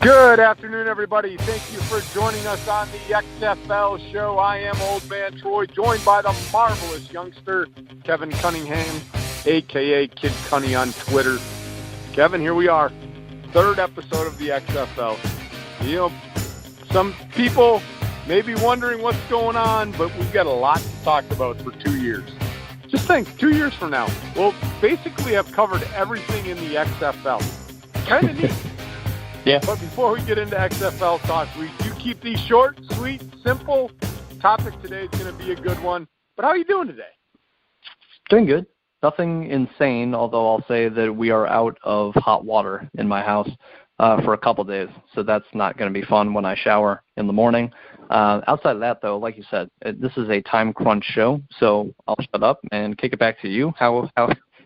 Good afternoon, everybody. Thank you for joining us on the XFL show. I am Old Man Troy, joined by the marvelous youngster, Kevin Cunningham, a.k.a. Kid Cunny on Twitter. Kevin, here we are, third episode of the XFL. You know, some people may be wondering what's going on, but we've got a lot to talk about for 2 years. Just think, 2 years from now, we'll basically have covered everything in the XFL. Kind of neat. Yeah. But before we get into XFL talk, we do keep these short, sweet, simple. Topic today is going to be a good one. But how are you doing today? Doing good. Nothing insane, although I'll say that we are out of hot water in my house for a couple days. So that's not going to be fun when I shower in the morning. Outside of that, though, like you said, this is a time crunch show. So I'll shut up and kick it back to you. How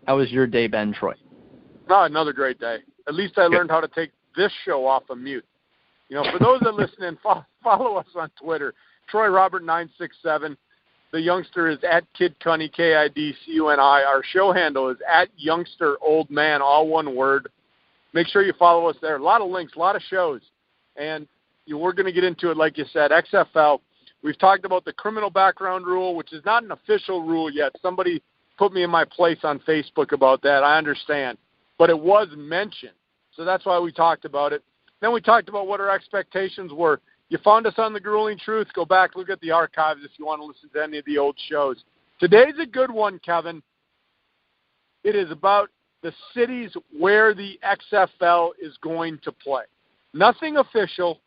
has your day been, Troy? Oh, another great day. At least I learned how to take this show off of mute. You know, for those that listen in, follow us on Twitter. Troy Robert 967. The youngster is at Kid Cunny, KIDCUNI. Our show handle is at Youngster Old Man, all one word. Make sure you follow us there. A lot of links, a lot of shows. And we're going to get into it, like you said, XFL. We've talked about the criminal background rule, which is not an official rule yet. Somebody put me in my place on Facebook about that. I understand. But it was mentioned. So that's why we talked about it. Then we talked about what our expectations were. You found us on The Grueling Truth. Go back, look at the archives if you want to listen to any of the old shows. Today's a good one, Kevin. It is about the cities where the XFL is going to play. Nothing official,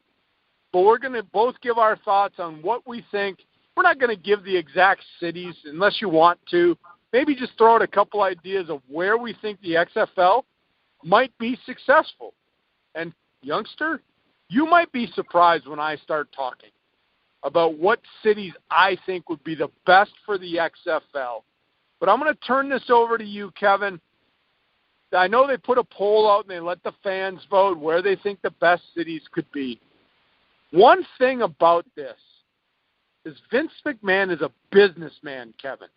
but we're going to both give our thoughts on what we think. We're not going to give the exact cities unless you want to. Maybe just throw out a couple ideas of where we think the XFL might be successful. And youngster, you might be surprised when I start talking about what cities I think would be the best for the XFL. But I'm going to turn this over to you, Kevin. I know they put a poll out and they let the fans vote where they think the best cities could be. One thing about this is Vince McMahon is a businessman, Kevin.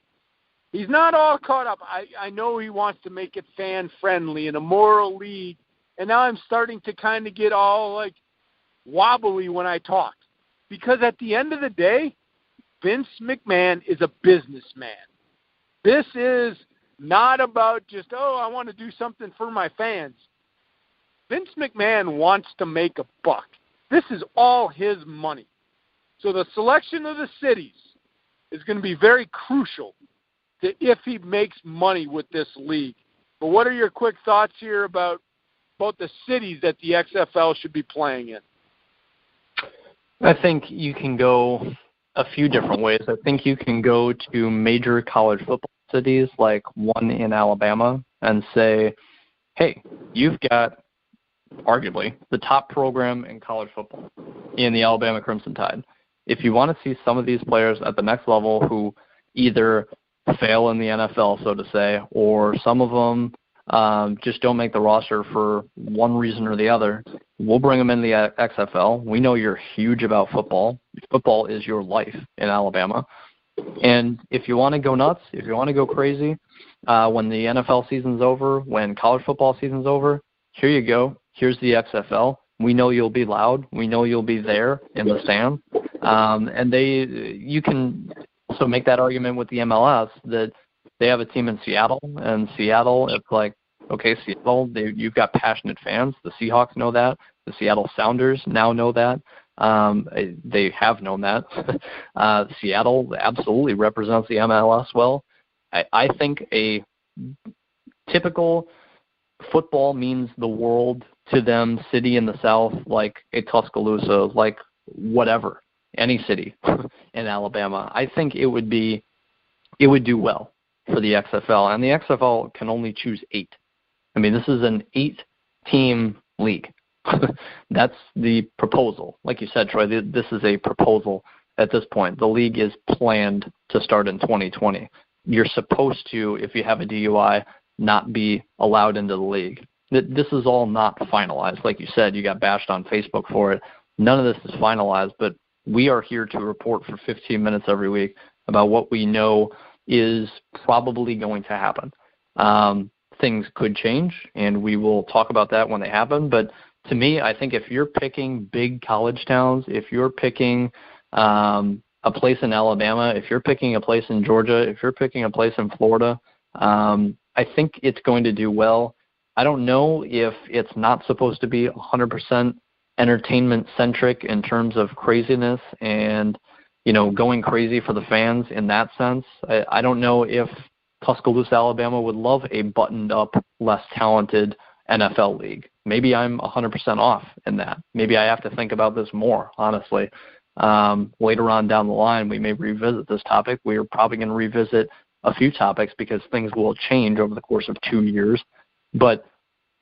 He's not all caught up. I know he wants to make it fan-friendly and a moral league, and now I'm starting to kind of get all, like, wobbly when I talk. Because at the end of the day, Vince McMahon is a businessman. This is not about just, I want to do something for my fans. Vince McMahon wants to make a buck. This is all his money. So the selection of the cities is going to be very crucial if he makes money with this league. But what are your quick thoughts here about the cities that the XFL should be playing in? I think you can go a few different ways. I think you can go to major college football cities like one in Alabama and say, hey, you've got arguably the top program in college football in the Alabama Crimson Tide. If you want to see some of these players at the next level who either fail in the NFL, so to say, or some of them just don't make the roster for one reason or the other, we'll bring them in the XFL. We know you're huge about football. Football is your life in Alabama. And if you want to go nuts, if you want to go crazy, when the NFL season's over, when college football season's over, here you go. Here's the XFL. We know you'll be loud. We know you'll be there in the stand. And you can also make that argument with the MLS that they have a team in Seattle, and Seattle, it's like, okay, Seattle, you've got passionate fans. The Seahawks know that. The Seattle Sounders now know that. They have known that. Seattle absolutely represents the MLS well. I think a typical football means the world to them, city in the South, like a Tuscaloosa, like whatever, any city in Alabama. I think it would do well for the XFL, and the XFL can only choose 8. I mean, this is an 8-team league. That's the proposal. Like you said, Troy, this is a proposal at this point. The league is planned to start in 2020. You're supposed to, if you have a DUI, not be allowed into the league. This is all not finalized. Like you said, you got bashed on Facebook for it. None of this is finalized, but we are here to report for 15 minutes every week about what we know is probably going to happen. Things could change, and we will talk about that when they happen, but to me, I think if you're picking big college towns, if you're picking a place in Alabama, if you're picking a place in Georgia, if you're picking a place in Florida, I think it's going to do well. I don't know if it's not supposed to be 100% entertainment-centric in terms of craziness and, going crazy for the fans in that sense. I don't know if Tuscaloosa, Alabama would love a buttoned-up, less talented NFL league. Maybe I'm 100% off in that. Maybe I have to think about this more, honestly. Later on down the line, we may revisit this topic. We're probably going to revisit a few topics because things will change over the course of 2 years. But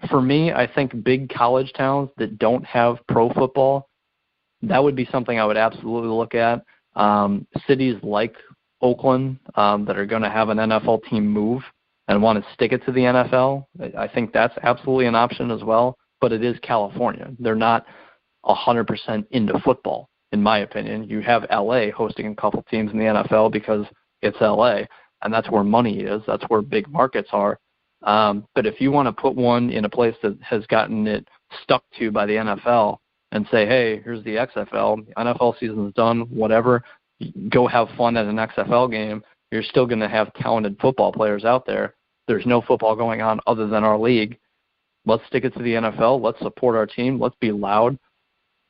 for me, I think big college towns that don't have pro football, that would be something I would absolutely look at. Cities like Oakland that are going to have an NFL team move and want to stick it to the NFL, I think that's absolutely an option as well. But it is California. They're not 100% into football, in my opinion. You have LA hosting a couple teams in the NFL because it's LA, and that's where money is. That's where big markets are. But if you want to put one in a place that has gotten it stuck to by the NFL and say, hey, here's the XFL, NFL season's done, whatever, go have fun at an XFL game, you're still going to have talented football players out there. There's no football going on other than our league. Let's stick it to the NFL. Let's support our team. Let's be loud.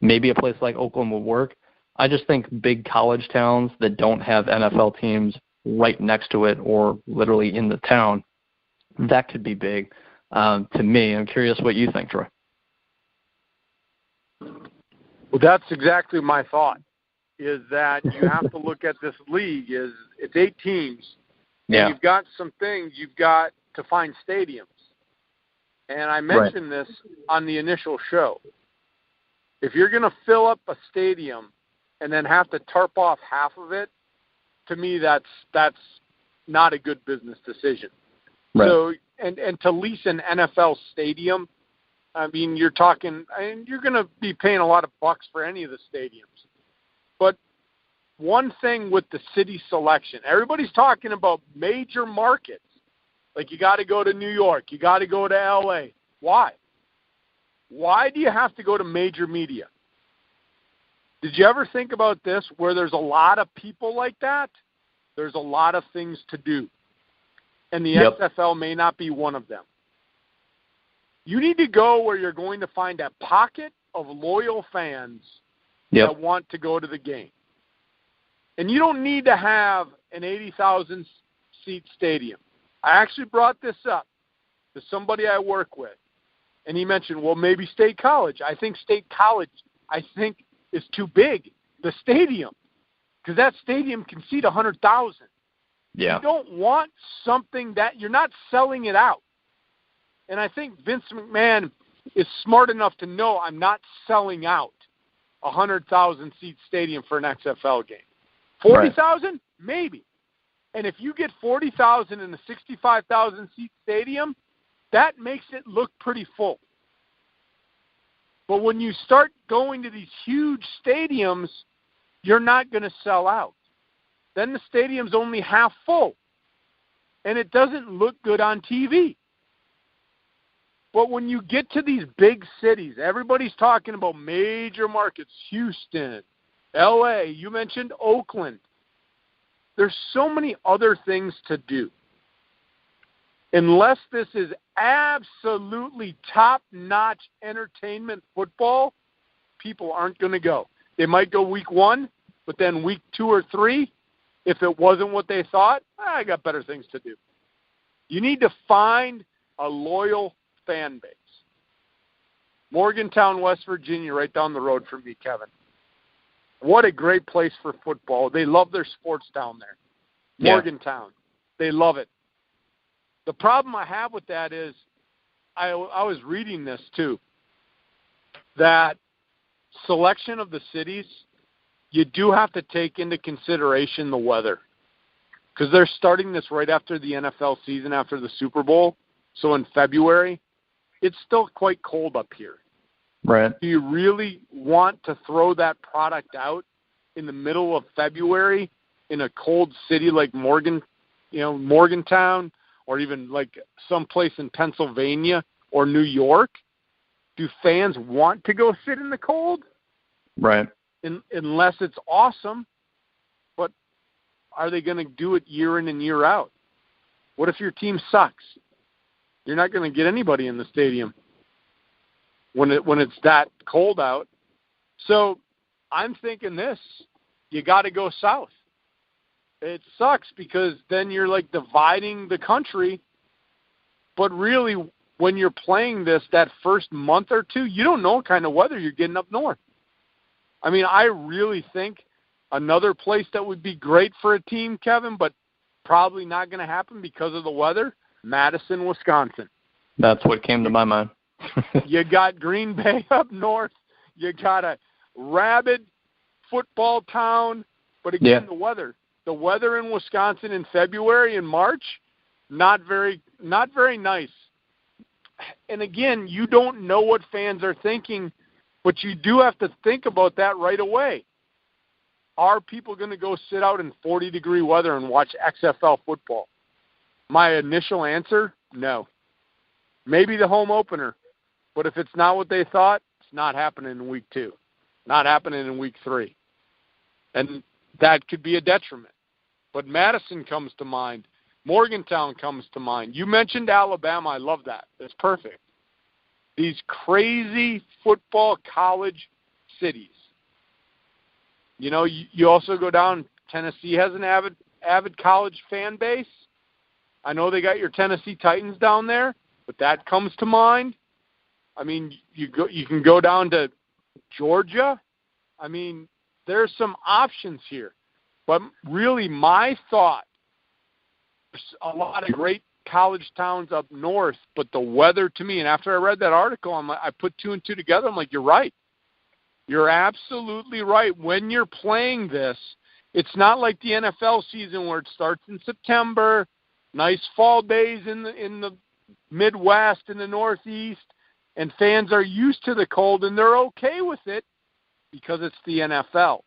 Maybe a place like Oakland would work. I just think big college towns that don't have NFL teams right next to it or literally in the town, that could be big to me. I'm curious what you think, Troy. Well, that's exactly my thought, is that you have to look at this league is it's 8 teams. Yeah. And you've got some things you've got to find stadiums. And I mentioned this on the initial show. If you're going to fill up a stadium and then have to tarp off half of it, to me that's not a good business decision. Right. So and to lease an NFL stadium, I mean, you're talking, and you're going to be paying a lot of bucks for any of the stadiums. But one thing with the city selection, everybody's talking about major markets. Like you got to go to New York, you got to go to LA. Why? Why do you have to go to major media? Did you ever think about this, where there's a lot of people like that? There's a lot of things to do. And the XFL may not be one of them. You need to go where you're going to find a pocket of loyal fans that want to go to the game. And you don't need to have an 80,000-seat stadium. I actually brought this up to somebody I work with, and he mentioned, well, maybe State College. I think State College, is too big, the stadium, because that stadium can seat 100,000. Yeah. You don't want something that you're not selling it out. And I think Vince McMahon is smart enough to know I'm not selling out a 100,000-seat stadium for an XFL game. 40,000? Maybe. And if you get 40,000 in a 65,000-seat stadium, that makes it look pretty full. But when you start going to these huge stadiums, you're not going to sell out. Then the stadium's only half full, and it doesn't look good on TV. But when you get to these big cities, everybody's talking about major markets, Houston, LA, you mentioned Oakland. There's so many other things to do. Unless this is absolutely top-notch entertainment football, people aren't going to go. They might go week 1, but then week 2 or 3, if it wasn't what they thought, I got better things to do. You need to find a loyal fan base. Morgantown, West Virginia, right down the road from me, Kevin. What a great place for football. They love their sports down there. Morgantown. They love it. The problem I have with that is I was reading this too, that selection of the cities, you do have to take into consideration the weather, because they're starting this right after the NFL season, after the Super Bowl. So in February, it's still quite cold up here. Right. Do you really want to throw that product out in the middle of February in a cold city like Morgantown, or even like someplace in Pennsylvania or New York? do fans want to go sit in the cold? Right. Unless it's awesome. But are they going to do it year in and year out? What if your team sucks? You're not going to get anybody in the stadium when it's that cold out. So I'm thinking this. You got to go south. It sucks because then you're like dividing the country. But really, when you're playing this that first month or two, you don't know what kind of weather you're getting up north. I mean, I really think another place that would be great for a team, Kevin, but probably not going to happen because of the weather, Madison, Wisconsin. That's what came to my mind. You got Green Bay up north. You got a rabid football town. But again, the weather. The weather in Wisconsin in February and March, not very nice. And again, you don't know what fans are thinking, but you do have to think about that right away. Are people going to go sit out in 40-degree weather and watch XFL football? My initial answer, no. Maybe the home opener. But if it's not what they thought, it's not happening in week 2. Not happening in week 3. And that could be a detriment. But Madison comes to mind. Morgantown comes to mind. You mentioned Alabama. I love that. That's perfect. These crazy football college cities. You know, you also go down, Tennessee has an avid college fan base. I know they got your Tennessee Titans down there, but that comes to mind. I mean, you can go down to Georgia. I mean, there's some options here. But really, my thought, there's a lot of great college towns up north, but the weather to me, and after I read that article, I put 2 and 2 together. I'm like, you're right. You're absolutely right. When you're playing this, it's not like the NFL season where it starts in September, nice fall days in the Midwest and the Northeast, and fans are used to the cold and they're okay with it because it's the NFL.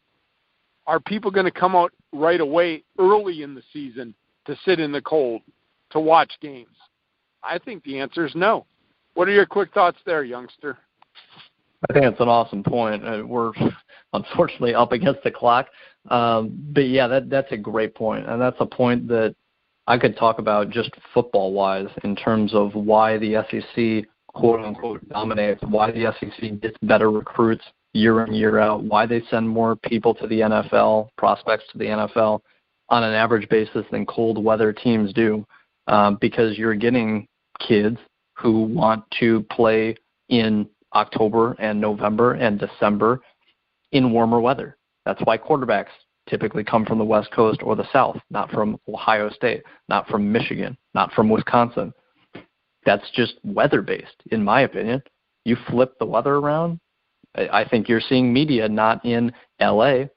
Are people going to come out right away early in the season to sit in the cold to watch games? I think the answer is no. What are your quick thoughts there, youngster? I think it's an awesome point. We're unfortunately up against the clock. But, yeah, that's a great point. And that's a point that I could talk about just football-wise in terms of why the SEC, quote-unquote, dominates, why the SEC gets better recruits year in, year out, why they send more people to the NFL, prospects to the NFL, on an average basis than cold weather teams do, because you're getting kids who want to play in October and November and December in warmer weather. That's why quarterbacks typically come from the West Coast or the South, not from Ohio State, not from Michigan, not from Wisconsin. That's just weather-based, in my opinion. You flip the weather around, I think you're seeing media not in L.A.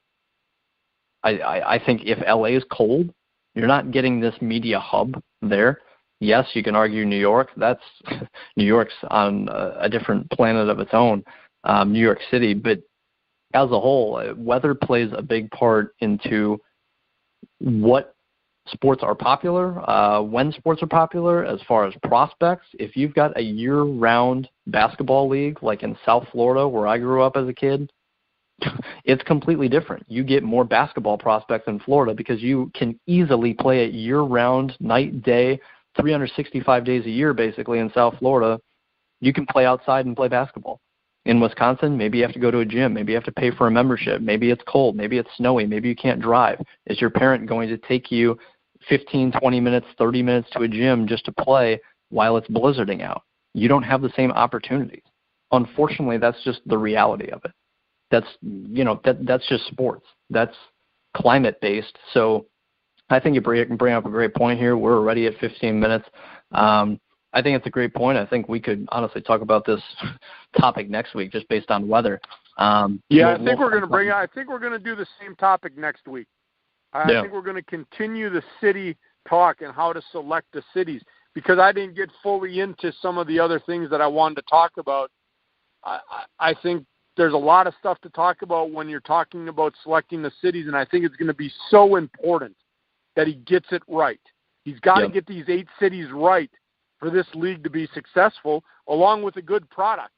I think if L.A. is cold, you're not getting this media hub there. Yes, you can argue New York. That's New York's on a different planet of its own, New York City. But as a whole, weather plays a big part into what sports are popular, when sports are popular, as far as prospects. If you've got a year-round basketball league, like in South Florida, where I grew up as a kid, it's completely different. You get more basketball prospects in Florida because you can easily play it year-round, night, day, 365 days a year, basically, in South Florida. You can play outside and play basketball. In Wisconsin, maybe you have to go to a gym. Maybe you have to pay for a membership. Maybe it's cold. Maybe it's snowy. Maybe you can't drive. Is your parent going to take you 15, 20 minutes, 30 minutes to a gym just to play while it's blizzarding out? You don't have the same opportunities. Unfortunately, that's just the reality of it. That's just sports. That's climate-based. So I think you bring up a great point here. We're already at 15 minutes. I think it's a great point. I think we could honestly talk about this topic next week just based on weather. I think we're going to do the same topic next week. I think we're going to continue the city talk and how to select the cities, because I didn't get fully into some of the other things that I wanted to talk about. I think there's a lot of stuff to talk about when you're talking about selecting the cities, and I think it's going to be so important that he gets it right. He's got to get these 8 cities right for this league to be successful, along with a good product.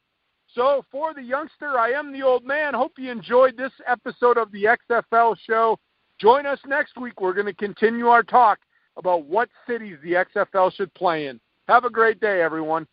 So for the youngster, I am the old man. Hope you enjoyed this episode of the XFL show. Join us next week. We're going to continue our talk about what cities the XFL should play in. Have a great day, everyone.